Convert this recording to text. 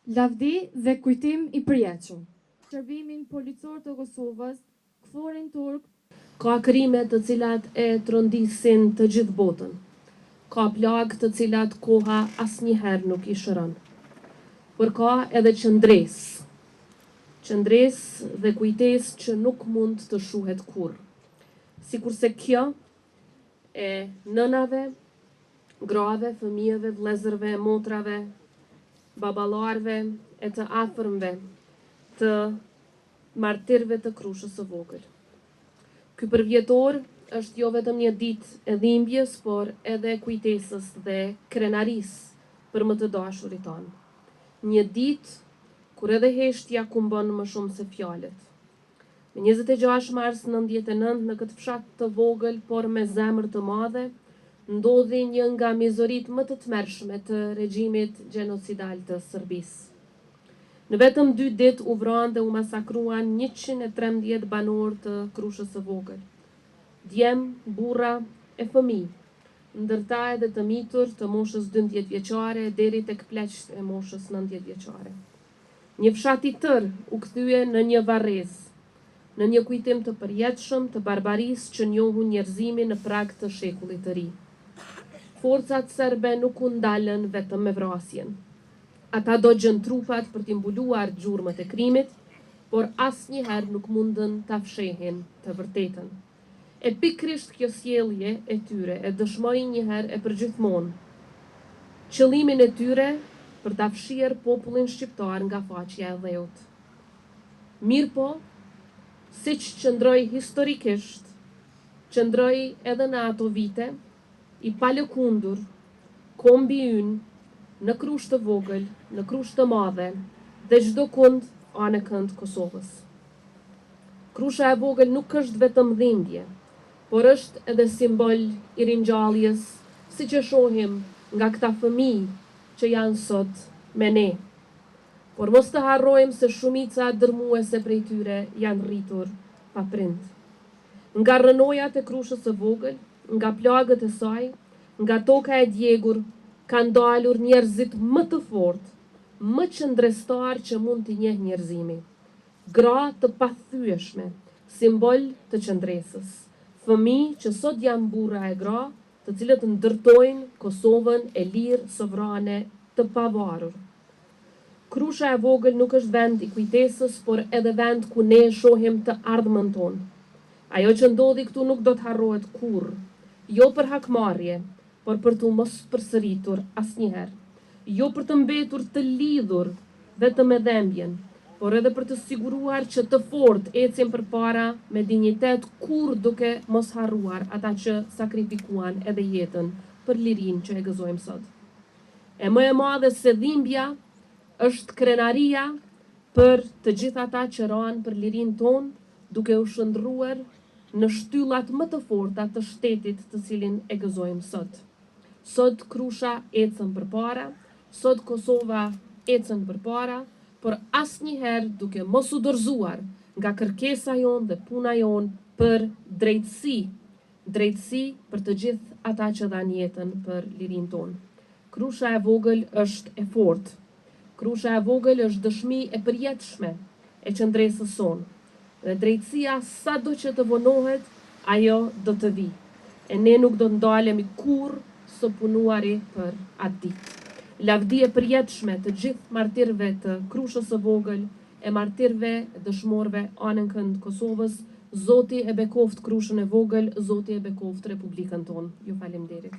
Lavdi dhe kujtim i përjetshëm. Shërbimin policor të Kosovës, KFOR-in turk, ka krime të cilat e trondisin të gjithë botën. Ka plagë të cilat koha asnjëherë nuk i shëron. Por ka edhe qëndresë dhe kujtesë që nuk mund të shuhet kurrë. Sikurse kjo e nënave, grave, fëmijëve, vëllezërve, motrave, baballarëve e të afërmve, të martirëve të Krushës së Vogël. Ky përvjetor është jo vetëm një ditë e dhimbjes, por edhe kujtesës dhe krenarisë për më të dashurit tonë. Një ditë kur edhe heshtja kumbon më shumë se fjalët. Në 26 mars 99, në këtë fshat të vogël, por me zemër të madhe, ndodhi një nga mizorit më të tmerrshme të regjimit gjenocidal të Serbisë. Në vetëm 2 ditë u vranë dhe u masakruan 113 banor të Krushës së Vogël. Djem, burra e fëmijë, ndërta edhe të mitur të moshës 12 vjeçare deri tek pleqt e moshës 90 vjeçare. Një fshat i tërë u kthye në një varrezë, në një kujtim të përjetshëm të barbarisë që njohu njerëzimi në prag të shekullit të ri. Forcat serbe nuk u ndalën vetëm me vrasjen. Ata dogjën trupat për t'i mbuluar gjurmët e krimit, por asnjëherë nuk mundën ta fshehin të vërtetën. E pikrisht kjo sjellje e tyre e dëshmoi njëherë e përgjithmonë qëllimin e tyre për ta fshirë popullin shqiptar nga faqja e dheut. Mirëpo, siç qëndroi historikisht, qëndroi edhe në ato vite, i palëkundur, kombi ynë, në Krushë të Vogël, në Krushë të Madhe, dhe çdo kund anë kënd Kosovës. Krusha e Vogël nuk është vetëm dhimbje, por është edhe simbol i ringjalljes, siç e shohim nga këta fëmijë që janë sot me ne. Por mos të harrojmë se shumica dërmuese prej tyre janë rritur pa prind. Nga rrënojat e Krushës së Vogël, nga plagët e saj, nga toka e djegur, kanë dalur njerëzit më të fortë, më qëndrestar që mund t'i njeh njerëzimi. Gra të pathyeshme, simbol të qëndresës. Fëmijë që sot janë burra e gra, të cilët ndërtojnë Kosovën e lirë, sovrane, të pavarur. Krusha e Vogël nuk është vend i kujtesës, por edhe vend ku ne shohim të ardhmën tonë. Ajo që ndodhi këtu nuk do të harrohet kurrë, jo për hakmarrje, por për t'u mos përsëritur asnjëherë. Jo për të mbetur të lidhur vetëm me dhembjen, por edhe për të siguruar që të fortë ecim përpara me dinjitet, kur duke mos harruar ata që sakrifikuan edhe jetën për lirinë që e gëzojmë sot. E më e madhe se dhimbja është krenaria për të gjithë ata që ranë për lirinë tonë, duke u shndruar në shtyllat më të forta të shtetit të cilin e gëzojmë sot. Sot Krusha ecën përpara, sot Kosova ecën përpara, por asnjëherë duke mos u dorëzuar nga kërkesa jonë dhe puna jonë për drejtësi për të gjithë ata që dhanë jetën për lirinë tonë. Krusha e Vogël është e fortë. Krusha e Vogël është dëshmi e përjetshme e qëndresës sonë. Dhe drejtësia sado që të vonohet, ajo do të vi. E ne nuk do të ndalemi kurrë së punuari për atë ditë. Lavdi e përjetshme të gjithë martirëve të Krushës së Vogël, e martirëve dëshmorëve anën kënd Kosovës. Zoti e bekoft Krushën e Vogël, Zoti e bekoft Republikën tonë. Ju faleminderit.